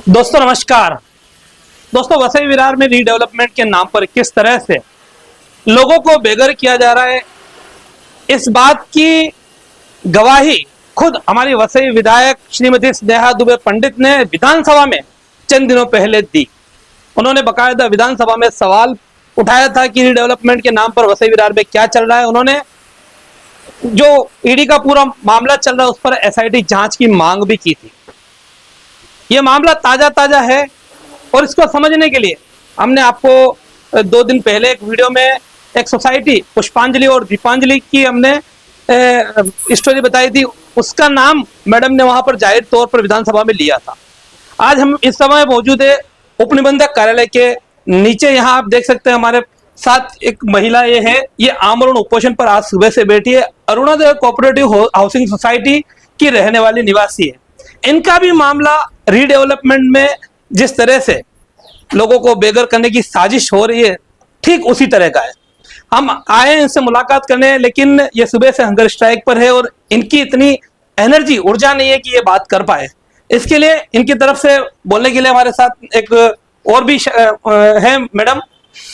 दोस्तों नमस्कार। दोस्तों वसई विरार में रीडेवलपमेंट के नाम पर किस तरह से लोगों को बेघर किया जा रहा है, इस बात की गवाही खुद हमारी वसई विधायक श्रीमती स्नेहा दुबे पंडित ने विधानसभा में चंद दिनों पहले दी। उन्होंने बकायदा विधानसभा में सवाल उठाया था कि रीडेवलपमेंट के नाम पर वसई विरार में क्या चल रहा है। उन्होंने जो ईडी का पूरा मामला चल रहा है उस पर एसआईटी जांच की मांग भी की थी। ये मामला ताजा है और इसको समझने के लिए हमने आपको 2 दिन पहले एक वीडियो में एक सोसाइटी पुष्पांजलि और दीपांजलि की हमने स्टोरी बताई थी। उसका नाम मैडम ने वहां पर जाहिर तौर पर विधानसभा में लिया था। आज हम इस समय मौजूद है उपनिबंधक कार्यालय के नीचे। यहाँ आप देख सकते हैं हमारे साथ एक महिला ये आमरण उपोषण पर आज सुबह से बैठी है। अरुणोदय कोऑपरेटिव हाउसिंग सोसाइटी की रहने वाली निवासी है। इनका भी मामला रीडेवलपमेंट में जिस तरह से लोगों को बेघर करने की साजिश हो रही है, ठीक उसी तरह का है। हम आए इनसे मुलाकात करने, लेकिन ये सुबह से हंगर स्ट्राइक पर है और इनकी इतनी एनर्जी ऊर्जा नहीं है कि ये बात कर पाए। इसके लिए इनकी तरफ से बोलने के लिए हमारे साथ एक और भी है मैडम।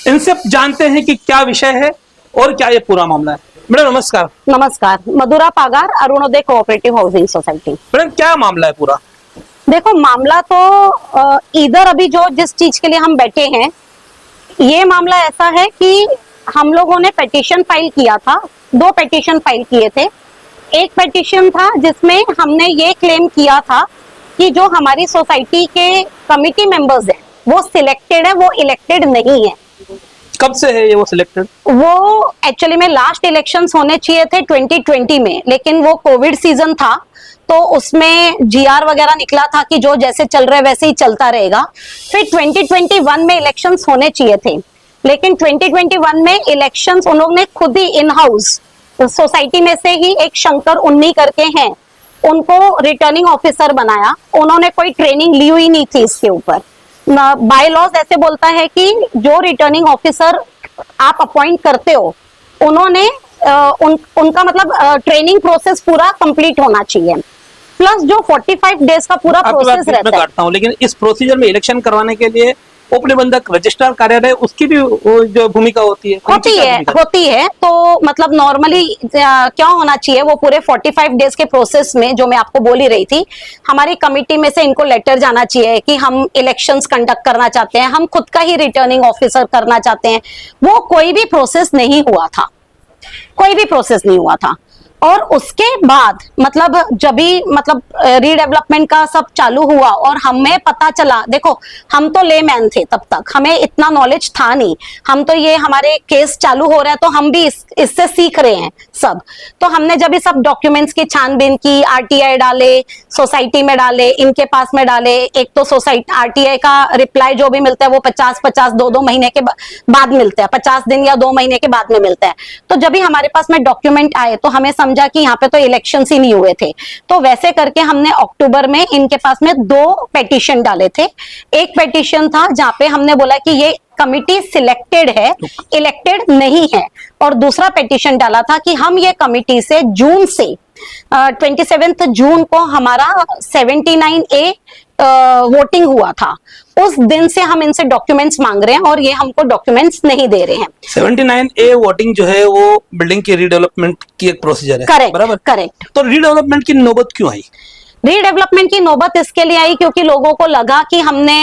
इनसे जानते हैं कि क्या विषय है और क्या ये पूरा मामला है। मैडम नमस्कार। नमस्कार, मधुरा पागार, Arunoday cooperative housing society. Madam क्या मामला है पूरा? देखो, मामला तो इधर अभी जो जिस चीज के लिए हम बैठे हैं, ये मामला ऐसा है कि हम लोगों ने पिटीशन फाइल किया था। 2 पिटीशन फाइल किए थे। एक पिटीशन था जिसमें हमने ये क्लेम किया था कि जो हमारी सोसाइटी के कमिटी मेंबर्स हैं वो सिलेक्टेड है, वो इलेक्टेड नहीं है। कब से है ये वो सिलेक्टेड? वो एक्चुअली में लास्ट इलेक्शंस होने चाहिए थे 2020 में, लेकिन वो कोविड सीजन था तो उसमें जीआर वगैरह निकला था कि जो जैसे चल रहा है वैसे ही चलता रहेगा। फिर 2021 में इलेक्शंस होने चाहिए थे, लेकिन 2021 में इलेक्शंस उन लोगों ने खुद ही इन हाउस सोसाइटी में से ही एक शंकर उन्नी करके हैं, उनको रिटर्निंग ऑफिसर बनाया। उन्होंने कोई ट्रेनिंग ली हुई नहीं थी इसके ऊपर। बाय लॉज ऐसे बोलता है कि जो रिटर्निंग ऑफिसर आप अपॉइंट करते हो उन्होंने उनका मतलब ट्रेनिंग प्रोसेस पूरा कंप्लीट होना चाहिए, प्लस जो 45 डेज का पूरा प्रोसेस रहता है। लेकिन इस प्रोसीजर में इलेक्शन करवाने के लिए उपनिबंधक रजिस्ट्रार कार्यालय उसकी भी जो भूमिका होती है तो मतलब नॉर्मली क्या होना चाहिए, वो पूरे 45 डेज के प्रोसेस में जो मैं आपको बोल ही रही थी, हमारी कमिटी में से इनको लेटर जाना चाहिए कि हम इलेक्शंस कंडक्ट करना चाहते हैं, हम खुद का ही रिटर्निंग ऑफिसर करना चाहते हैं। वो कोई भी प्रोसेस नहीं हुआ था, कोई भी प्रोसेस नहीं हुआ था। और उसके बाद मतलब जब भी मतलब रीडेवलपमेंट का सब चालू हुआ और हमें पता चला, देखो हम तो लेमैन थे तब तक, हमें इतना नॉलेज था नहीं। हम तो ये हमारे केस चालू हो रहा है तो हम भी इससे सीख रहे हैं सब। तो हमने जब ये सब डॉक्यूमेंट्स की छानबीन की, आरटीआई डाले, सोसाइटी में डाले, इनके पास में डाले। एक तो सोसाइटी आरटीआई का रिप्लाई जो भी मिलता है वो 50 2 महीने के बाद मिलता है, 50 दिन या 2 महीने के बाद में मिलता है। तो जब भी हमारे पास में डॉक्यूमेंट आए तो हमें समझा कि यहाँ पे तो इलेक्शंस ही नहीं हुए थे। तो वैसे करके हमने अक्टूबर में इनके पास में 2 पिटीशन डाले थे। एक पिटीशन था जहाँ पे हमने बोला कि ये कमिटी सिलेक्टेड है, इलेक्टेड नहीं है, और दूसरा पिटीशन डाला था कि हम ये कमिटी से जून से 27 जून को हमारा 79A वोटिंग हुआ था, उस दिन से हम इनसे डॉक्यूमेंट्स मांग रहे हैं और ये हमको डॉक्यूमेंट्स नहीं दे रहे हैं। 79A वोटिंग जो है वो बिल्डिंग के रीडेवलपमेंट की एक प्रोसीजर है, करेक्ट, बराबर? करेक्ट। तो रीडेवलपमेंट की नौबत क्यों आई? रीडेवलपमेंट की नौबत इसके लिए आई क्योंकि लोगों को लगा कि हमने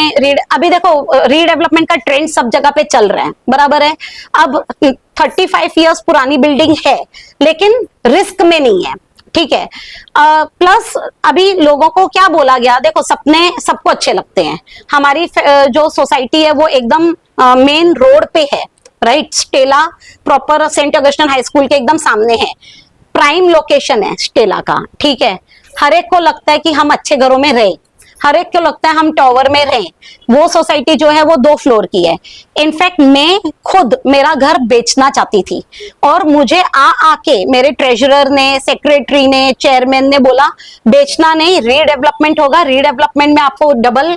अभी देखो रीडेवलपमेंट का ट्रेंड सब जगह पे चल रहा है, बराबर है। अब 35 इयर्स पुरानी बिल्डिंग है लेकिन रिस्क में नहीं है, ठीक है। प्लस अभी लोगों को क्या बोला गया, देखो सपने सबको अच्छे लगते हैं। हमारी जो सोसाइटी है वो एकदम मेन रोड पे है, right. Stella proper Saint Augustine high school के एकदम सामने है, प्राइम लोकेशन है स्टेला का, ठीक है। हर एक को लगता है कि हम अच्छे घरों में रहे, हर एक को लगता है हम टावर में रहें। वो सोसाइटी जो है वो 2 फ्लोर की है। इनफैक्ट मैं खुद मेरा घर बेचना चाहती थी और मुझे आके मेरे ट्रेजरर ने, सेक्रेटरी ने, चेयरमैन ने बोला बेचना नहीं, रीडेवलपमेंट होगा, रीडेवलपमेंट में आपको डबल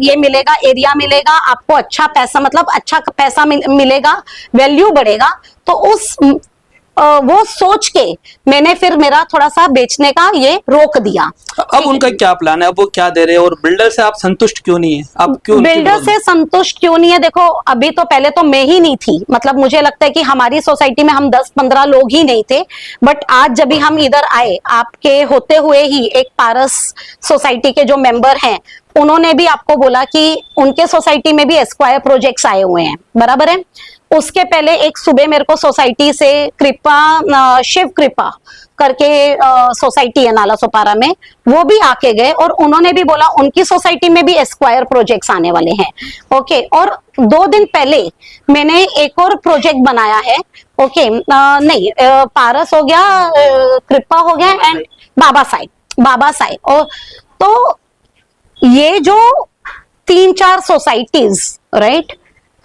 ये मिलेगा, एरिया मिलेगा, आपको अच्छा पैसा मतलब अच्छा पैसा मिलेगा, वैल्यू बढ़ेगा। तो उस वो सोच के मैंने फिर मेरा थोड़ा सा बेचने का ये रोक दिया। अब उनका क्या प्लान है, अब वो क्या दे रहे हैं, और बिल्डर से आप संतुष्ट क्यों नहीं है? आप क्यों उनके बिल्डर विरोध में? से संतुष्ट क्यों नहीं है? देखो अभी तो पहले तो मैं ही नहीं थी, मतलब मुझे लगता है कि हमारी सोसाइटी में हम 10-15 लोग ही नहीं थे, बट आज जब भी हम इधर आए, आपके होते हुए ही एक पारस सोसाइटी के जो मेंबर हैं उन्होंने भी आपको बोला कि उनके सोसाइटी में भी एस्क्वायर प्रोजेक्ट्स आए हुए हैं, बराबर है। उसके पहले एक सुबह मेरे को सोसाइटी से कृपा, शिव कृपा करके सोसाइटी है नाला सोपारा में, वो भी आके गए और उन्होंने भी बोला उनकी सोसाइटी में भी एस्क्वायर प्रोजेक्ट्स आने वाले हैं। ओके, और 2 दिन पहले मैंने एक और प्रोजेक्ट बनाया है। ओके, नहीं, पारस हो गया, कृपा हो गया एंड बाबा साई। और तो ये जो 3-4 सोसाइटीज, राइट,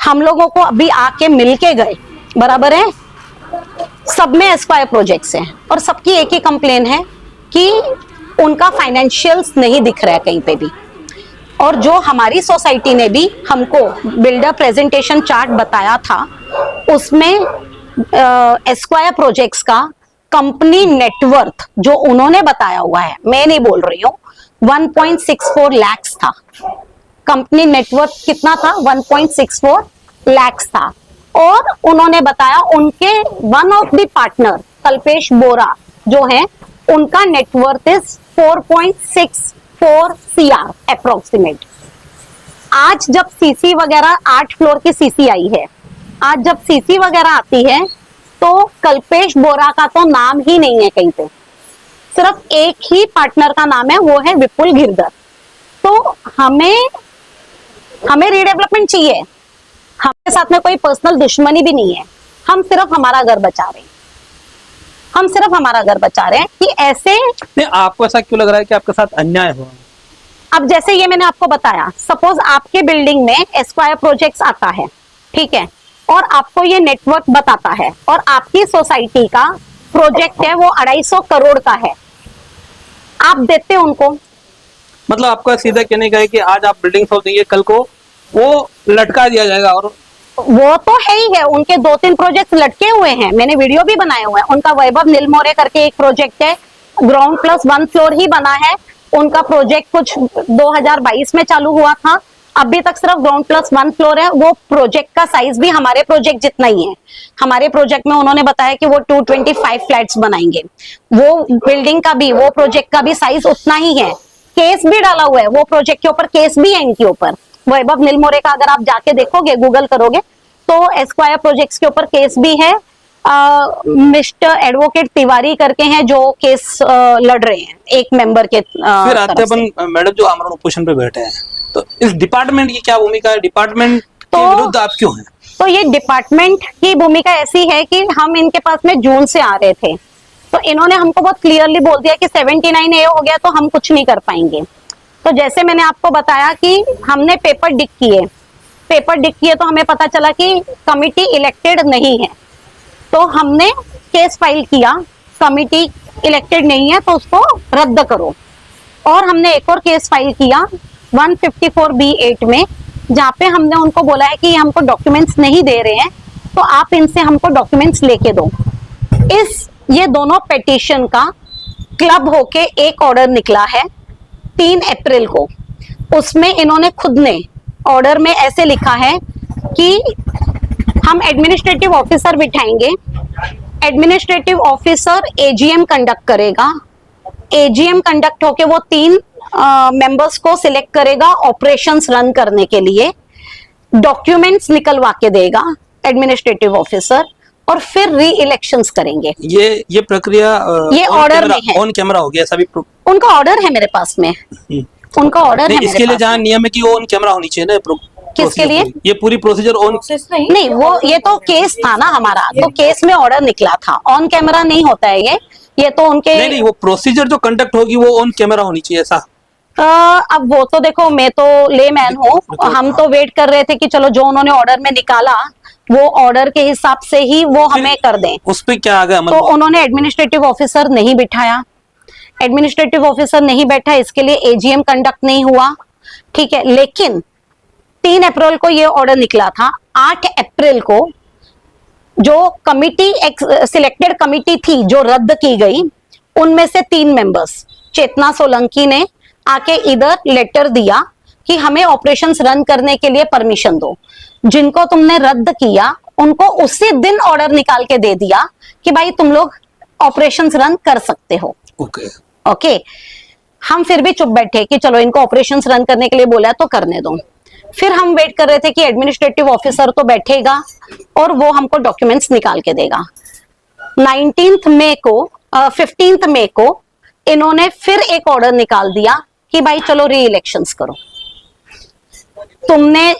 हम लोगों को अभी आके मिलके गए, बराबर है, सब में एस्क्वायर प्रोजेक्ट्स हैं और सबकी एक ही कंप्लेन है कि उनका फाइनेंशियल्स नहीं दिख रहा है कहीं पे भी। और जो हमारी सोसाइटी ने भी हमको बिल्डर प्रेजेंटेशन चार्ट बताया था, उसमें एस्क्वायर प्रोजेक्ट्स का कंपनी नेटवर्थ जो उन्होंने बताया हुआ है, मैं नहीं बोल रही हूँ, 1.64 लाख था। कंपनी नेटवर्थ कितना था? 1.64 लाख था। और उन्होंने बताया उनके one of the partner Kalpesh Bora जो है, उनका नेटवर्थ इज 4.64 CR अप्रोक्सीमेट। आज जब सीसी वगैरह 8 फ्लोर की सीसी आई है, आज जब सीसी वगैरह आती है तो कल्पेश बोरा का तो नाम ही नहीं है कहीं पे, सिर्फ एक ही पार्टनर का नाम है, वो है विपुल गिरधर। तो हमें रीडेवलपमेंट चाहिए, हमारे साथ में कोई पर्सनल दुश्मनी भी नहीं है, हम सिर्फ हमारा घर बचा रहे हैं, हम सिर्फ हमारा घर बचा रहे हैं कि ऐसे। नहीं, आपको ऐसा क्यों लग रहा है कि आपके साथ अन्याय हुआ? अब जैसे ये मैंने आपको बताया, सपोज आपके बिल्डिंग में एस्क्वायर प्रोजेक्ट्स आता है, ठीक है, और आपको ये नेटवर्क बताता है और आपकी सोसाइटी का प्रोजेक्ट है वो 250 करोड़ का है, आप देते उनको? मतलब आपका सीधा कहने का है कि आज आप बिल्डिंग सौंप देंगे, कल को वो लटका दिया जाएगा। और वो तो है ही है, उनके 2-3 प्रोजेक्ट लटके हुए हैं, मैंने वीडियो भी बनाए हुए हैं। उनका वैभव नीलमोरे करके एक प्रोजेक्ट है, ग्राउंड प्लस 1 फ्लोर ही बना है, उनका प्रोजेक्ट कुछ 2022 में चालू हुआ था, अभी तक सिर्फ ग्राउंड प्लस 1 फ्लोर है। वो प्रोजेक्ट का साइज भी हमारे प्रोजेक्ट जितना ही है। हमारे प्रोजेक्ट में उन्होंने बताया कि वो 225 फ्लैट्स बनाएंगे, वो बिल्डिंग का भी, वो प्रोजेक्ट का भी साइज उतना ही है। केस भी डाला हुआ है, वो प्रोजेक्ट के ऊपर केस भी है इनके ऊपर। वैभव नीलमोरे का अगर आप जाके देखोगे, गूगल करोगे तो एस्क्वायर प्रोजेक्ट्स के ऊपर केस भी है। मिस्टर एडवोकेट तिवारी करके हैं जो केस लड़ रहे हैं एक मेंबर के फिर आते अपन मैडम जो आमरण उपोषण पे बैठे हैं, तो इस डिपार्टमेंट की क्या भूमिका है? डिपार्टमेंट के विरुद्ध आप क्यों हैं? तो ये डिपार्टमेंट की भूमिका ऐसी है कि हम इनके पास में जून से आ रहे थे, तो इन्होंने हमको बहुत क्लियरली बोल दिया कि 79A हो गया तो हम कुछ नहीं कर पाएंगे। तो जैसे मैंने आपको बताया कि हमने पेपर डिक किए तो हमें पता चला कि कमिटी इलेक्टेड नहीं है, तो हमने केस फाइल किया, कमिटी इलेक्टेड नहीं है तो उसको रद्द करो। और हमने एक और केस फाइल किया 154B8 में, जहाँ पे हमने उनको बोला है कि हमको डॉक्यूमेंट्स नहीं दे रहे हैं, तो आप इनसे हमको डॉक्यूमेंट्स लेके दो। ये दोनों पिटीशन का क्लब होके एक ऑर्डर निकला है 3 अप्रैल को। उसमें इन्होंने खुद ने ऑर्डर में ऐसे लिखा है कि हम एडमिनिस्ट्रेटिव ऑफिसर बिठाएंगे, एडमिनिस्ट्रेटिव ऑफिसर AGM कंडक्ट करेगा, AGM कंडक्ट होके वो 3 मेंबर्स को सिलेक्ट करेगा ऑपरेशंस रन करने के लिए, डॉक्यूमेंट्स निकलवा के देगा एडमिनिस्ट्रेटिव ऑफिसर, और फिर री इलेक्शंस करेंगे। ये प्रक्रिया ये ऑर्डर में है, ऑन कैमरा हो गया सभी। उनका ऑर्डर है मेरे पास में, उनका ऑर्डर है। इसके लिए जहाँ नियम है कि वो ऑन कैमरा होनी चाहिए ना। किसके लिए? ये पूरी प्रोसीजर ऑन नहीं, वो ये तो केस था ना हमारा, तो केस में ऑर्डर निकला था, ऑन कैमरा नहीं होता है ये तो उनके नहीं, वो प्रोसीजर जो कंडक्ट होगी वो ऑन कैमरा होनी चाहिए ऐसा। अब वो तो देखो, मैं तो लेमैन हूँ, हम तो वेट कर रहे थे कि चलो जो उन्होंने ऑर्डर में निकाला वो ऑर्डर के हिसाब से ही वो हमें कर दें। उस पे क्या आ गया? तो उन्होंने एडमिनिस्ट्रेटिव ऑफिसर नहीं बिठाया, एडमिनिस्ट्रेटिव ऑफिसर नहीं बैठा, इसके लिए AGM कंडक्ट नहीं हुआ, ठीक है। लेकिन 3 अप्रैल को ये ऑर्डर निकला था, 8 अप्रैल को जो कमिटी सिलेक्टेड कमिटी थी जो रद्द की गई, उनमें से 3 मेंबर्स चेतना सोलंकी ने आके इधर लेटर दिया कि हमें ऑपरेशंस रन करने के लिए परमिशन दो। जिनको तुमने रद्द किया उनको उसी दिन ऑर्डर निकाल के दे दिया कि भाई तुम लोग ऑपरेशंस रन कर सकते हो। ओके, हम फिर भी चुप बैठे कि चलो इनको ऑपरेशंस रन करने के लिए बोला है तो करने दो। फिर हम वेट कर रहे थे कि एडमिनिस्ट्रेटिव ऑफिसर तो बैठेगा और वो हमको डॉक्यूमेंट्स निकाल के देगा। 15 मई को इन्होंने फिर एक ऑर्डर निकाल दिया कि भाई चलो री इलेक्शंस करो। तुमने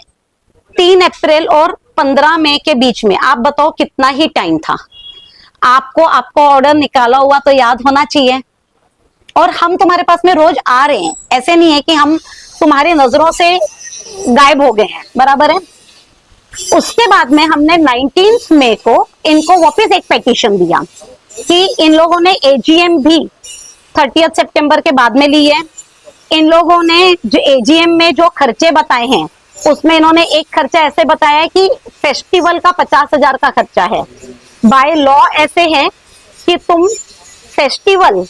3 अप्रैल और 15 मई के बीच में आप बताओ कितना ही टाइम था। आपको ऑर्डर निकाला हुआ तो याद होना चाहिए। और हम तुम्हारे पास में रोज आ रहे हैं, ऐसे नहीं है कि हम तुम्हारी नजरों से गायब हो गए हैं, बराबर है। उसके बाद में हमने 19 मई को इनको वापस एक पिटीशन दिया कि इन लोगों ने एजीएम भी 30 सितंबर के बाद में ली है। इन लोगों ने जो एजीएम में जो खर्चे बताए हैं उसमें इन्होंने एक खर्चा ऐसे बताया है कि फेस्टिवल का 50,000 का खर्चा है। बाय लॉ ऐसे है कि तुम फेस्टिवल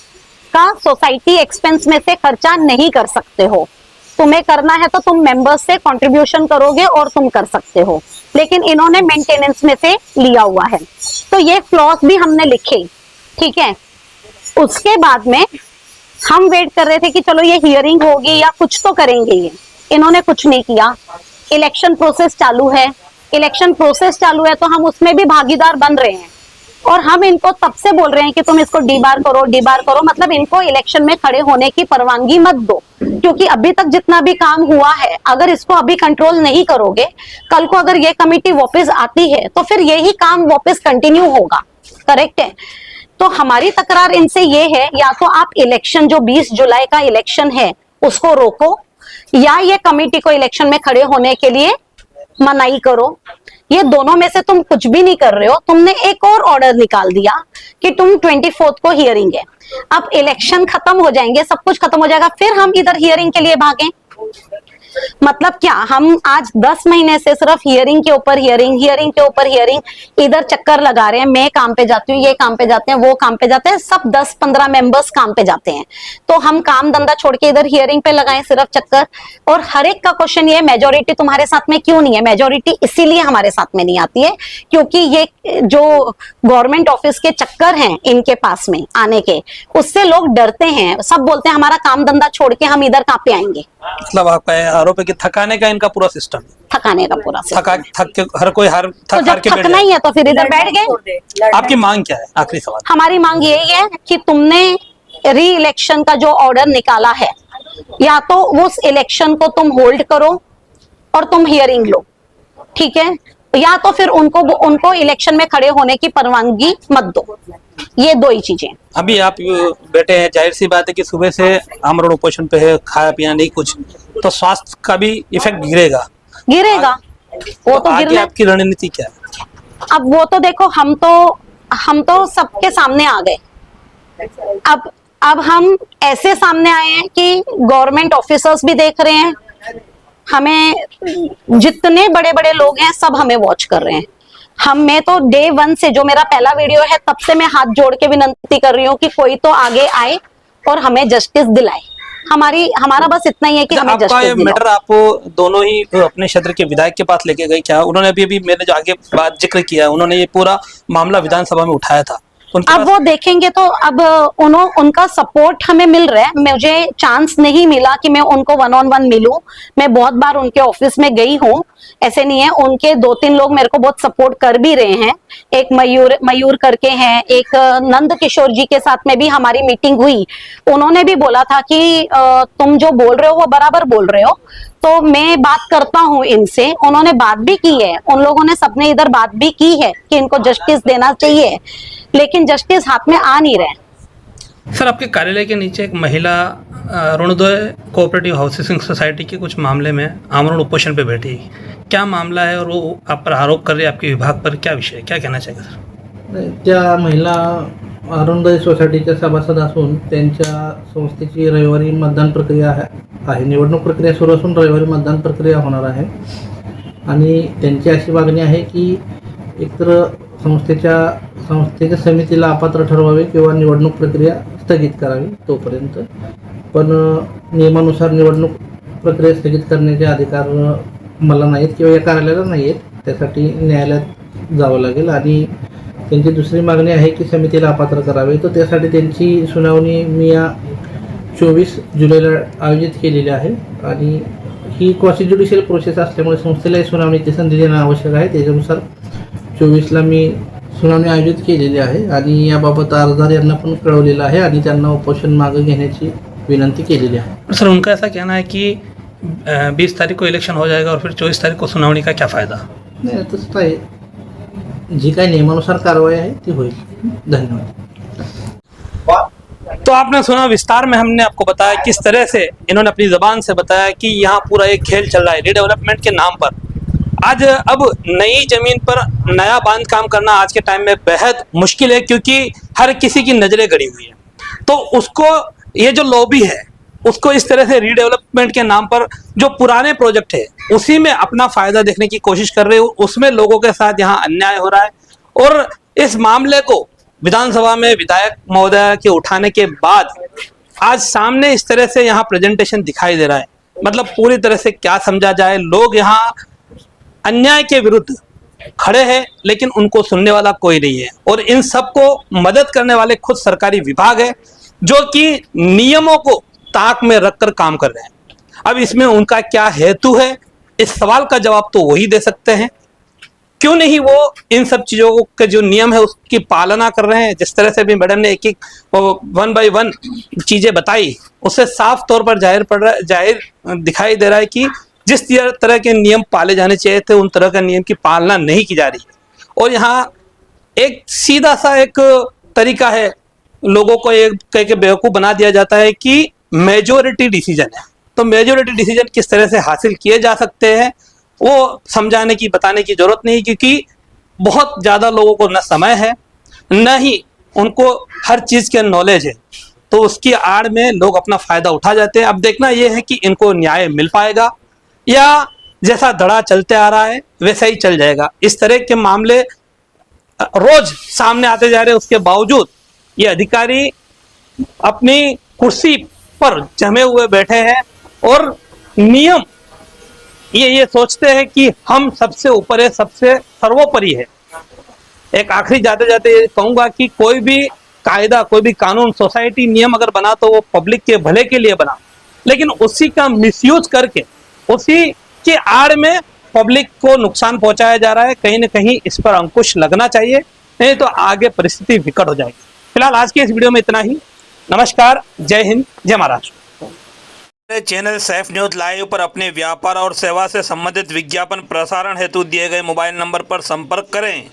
का सोसाइटी एक्सपेंस में से खर्चा नहीं कर सकते हो। तुम्हें करना है तो तुम मेंबर्स से कंट्रीब्यूशन करोगे और तुम कर सकते हो, लेकिन इन्होंने मेंटेनेंस में से लिया हुआ है। तो ये क्लॉज भी हमने लिखे, ठीक है। उसके बाद में हम वेट कर रहे थे कि चलो ये हियरिंग होगी या कुछ तो करेंगे ये। इन्होंने कुछ नहीं किया। इलेक्शन प्रोसेस चालू है, तो हम उसमें भी भागीदार बन रहे हैं और हम इनको तब से बोल रहे हैं कि तुम इसको डीबार करो, मतलब इनको इलेक्शन में खड़े होने की परवानगी मत दो, क्योंकि अभी तक जितना भी काम हुआ है अगर इसको अभी कंट्रोल नहीं करोगे, कल को अगर ये कमेटी वापस आती है तो फिर यही काम वापस कंटिन्यू होगा। करेक्ट है। तो हमारी तकरार इनसे ये है, या तो आप इलेक्शन जो 20 जुलाई का इलेक्शन है उसको रोको, या ये कमेटी को इलेक्शन में खड़े होने के लिए मनाही करो। ये दोनों में से तुम कुछ भी नहीं कर रहे हो। तुमने एक और ऑर्डर निकाल दिया कि तुम 24 को हियरिंग है। अब इलेक्शन खत्म हो जाएंगे, सब कुछ खत्म हो जाएगा, फिर हम इधर हियरिंग के लिए भागें। मतलब क्या हम आज 10 महीने से सिर्फ हियरिंग के ऊपर हियरिंग इधर चक्कर लगा रहे हैं। मैं काम पे जाती हूँ, ये काम पे जाते हैं, वो काम पे जाते हैं, सब 10-15 मेंबर्स काम पे जाते हैं। तो हम काम धंधा छोड़ के इधर हियरिंग पे लगाएं सिर्फ चक्कर। और हर एक का क्वेश्चन ये, मेजोरिटी तुम्हारे साथ में क्यों नहीं है? मेजोरिटी इसीलिए हमारे साथ में नहीं आती है क्योंकि ये जो गवर्नमेंट ऑफिस के चक्कर हैं इनके पास में आने के, उससे लोग डरते हैं। सब बोलते हैं हमारा काम धंधा छोड़ के हम इधर कहाँ पे आएंगे। मतलब आपका आरोप है कि थकाने का इनका पूरा सिस्टम है। थकाने का पूरा थक के हर कोई तो जब थकना ही है तो फिर इधर बैठ गए। आपकी मांग क्या है? आखिरी सवाल। हमारी मांग यही है कि तुमने री इलेक्शन का जो ऑर्डर निकाला है, या तो उस इलेक्शन को तुम होल्ड करो और तुम हियरिंग लो, ठीक है, या तो फिर उनको इलेक्शन में खड़े होने की परवानगी मत दो। ये दो ही चीजें। अभी आप बैठे हैं, जाहिर सी बात है कि सुबह से आमरण उपोषण पे है, खाया पिया नहीं कुछ, तो स्वास्थ्य का भी इफेक्ट गिरेगा। वो तो आगे आपकी रणनीति क्या है? अब वो तो देखो, हम तो सबके सामने आ गए। अब हम ऐसे सामने आए हैं कि गवर्नमेंट ऑफिसर्स भी देख रहे हैं हमें, जितने बड़े बड़े लोग हैं सब हमें वॉच कर रहे हैं। मैं तो डे 1 से, जो मेरा पहला वीडियो है तब से मैं हाथ जोड़ के विनती कर रही हूँ कि कोई तो आगे आए और हमें जस्टिस दिलाए। हमारा बस इतना ही है कि हमें जस्टिस दिलाओ। मैटर आप दोनों ही अपने क्षेत्र के विधायक के पास लेके गए क्या? उन्होंने अभी मैंने जो आगे बात जिक्र किया, उन्होंने ये पूरा मामला विधानसभा में उठाया था। अब वो देखेंगे तो अब उनका सपोर्ट हमें मिल रहा है। मुझे चांस नहीं मिला कि मैं उनको 1-on-1 मिलूं। मैं बहुत बार उनके ऑफिस में गई हूँ, ऐसे नहीं है। उनके 2-3 लोग मेरे को बहुत सपोर्ट कर भी रहे हैं। एक मयूर करके हैं, एक नंद किशोर जी के साथ में भी हमारी मीटिंग हुई। उन्होंने भी बोला था कि तुम जो बोल रहे हो वो बराबर बोल रहे हो, तो मैं बात करता हूँ इनसे। उन्होंने बात भी की है, उन लोगों ने सबने इधर बात भी की है कि इनको जस्टिस देना चाहिए, लेकिन जस्टिस हाथ में आ नहीं रहे। सर, आपके कार्यालय के नीचे एक महिला अरुणोदय कोऑपरेटिव हाउसिंग सोसाइटी के कुछ मामले में आमरण उपोषण पे बैठी, क्या मामला है और वो आप पर आरोप कर रहे हैं आपके विभाग पर, क्या विषय है, क्या कहना चाहिए सर? त्या महिला अरुणोदय सोसायटीच्या सभासद असून त्यांच्या संस्थेची रविवारी मतदान प्रक्रिया आहे। निवडणूक प्रक्रिया सुरू असून रविवारी मतदान प्रक्रिया होणार आहे आणि त्यांची अशी मागणी आहे की एकतर संस्थेच्या समितीला अपात्र ठरवावे किंवा निवडणूक प्रक्रिया स्थगित करावी तोपर्यंत. पण नियमानुसार निवडणूक प्रक्रिया स्थगित करण्याचे अधिकार मला नाहीत किंवा या कार्यालयाला नाही आहेत. त्यासाठी न्यायालयात जावं लागेल आणि त्यांची दुसरी मागणी आहे की समितीला अपात्र करावे. तर त्यासाठी त्यांची सुनावणी मी या 24 जुलैला आयोजित केलेली आहे आणि ही क्वासी ज्युडिशियल प्रोसेस असल्यामुळे संस्थेलाही सुनावणीची संधी देणं आवश्यक आहे. त्याच्यानुसार 24ला मी सुनावणी आयोजित केलेली आहे आणि याबाबत अर्जदार यांना पण कळवलेलं आहे आणि त्यांना उपोषण मागे घेण्याची विनंती केलेली आहे. सर उनका ऐसा कहना है कि 20 तारीख को इलेक्शन हो जाएगा और फिर 24 तारीख को सुनावणी का क्या फ़ायदा? नाही तसं आहे, जी काही नियमानुसार कारवाई आहे ती होईल. धन्यवाद. तो आपने सुना विस्तार में हमने आपको बताया किस तरह से इन्होंने अपनी ज़बान से बताया कि यहाँ पूरा एक खेल चल रहा है रीडेवलपमेंट के नाम पर. आज अब नई जमीन पर नया बांध काम करना आज के टाइम में बेहद मुश्किल है क्योंकि हर किसी की नज़रें गड़ी हुई है. तो उसको ये जो लॉबी है उसको इस तरह से रीडेवलपमेंट के नाम पर जो पुराने प्रोजेक्ट है उसी में अपना फ़ायदा देखने की कोशिश कर रहे हो. उसमें लोगों के साथ यहाँ अन्याय हो रहा है और इस मामले को विधानसभा में विधायक महोदय के उठाने के बाद आज सामने इस तरह से यहाँ प्रेजेंटेशन दिखाई दे रहा है. मतलब पूरी तरह से क्या समझा जाए, लोग यहाँ अन्याय के विरुद्ध खड़े हैं लेकिन उनको सुनने वाला कोई नहीं है और इन सबको मदद करने वाले खुद सरकारी विभाग है जो कि नियमों को ताक में रखकर काम कर रहे हैं. अब इसमें उनका क्या हेतु है, इस सवाल का जवाब तो वही दे सकते हैं. क्यों नहीं वो इन सब चीज़ों के जो नियम है उसकी पालना कर रहे हैं. जिस तरह से भी मैडम ने एक एक 1 बाय 1 चीज़ें बताई उससे साफ तौर पर जाहिर दिखाई दे रहा है कि जिस तरह के नियम पाले जाने चाहिए थे उन तरह का नियम की पालना नहीं की जा रही है. और यहाँ एक सीधा सा एक तरीका है, लोगों को एक कह के बेवकूफ़ बना दिया जाता है कि मेजोरिटी डिसीजन है. तो मेजोरिटी डिसीजन किस तरह से हासिल किए जा सकते हैं वो समझाने की बताने की जरूरत नहीं, क्योंकि बहुत ज़्यादा लोगों को न समय है न ही उनको हर चीज़ के नॉलेज है. तो उसकी आड़ में लोग अपना फ़ायदा उठा जाते हैं. अब देखना यह है कि इनको न्याय मिल पाएगा या जैसा धड़ा चलते आ रहा है वैसा ही चल जाएगा. इस तरह के मामले रोज सामने आते जा रहे हैं. उसके बावजूद ये अधिकारी अपनी कुर्सी पर जमे हुए बैठे हैं और नियम ये सोचते हैं कि हम सबसे ऊपर है, सबसे सर्वोपरि है. एक आखिरी जाते जाते ये कहूंगा कि कोई भी कायदा, कोई भी कानून, सोसाइटी नियम अगर बना तो वो पब्लिक के भले के लिए बना, लेकिन उसी का मिसयूज करके उसी के आड़ में पब्लिक को नुकसान पहुंचाया जा रहा है. कहीं ना कहीं इस पर अंकुश लगना चाहिए, नहीं तो आगे परिस्थिति विकट हो जाएगी. फिलहाल आज के इस वीडियो में इतना ही. नमस्कार, जय हिंद, जय Maharashtra. Channel Saif news live पर अपने व्यापार और सेवा से संबंधित विज्ञापन प्रसारण हेतु दिए गए मोबाइल नंबर पर संपर्क करें.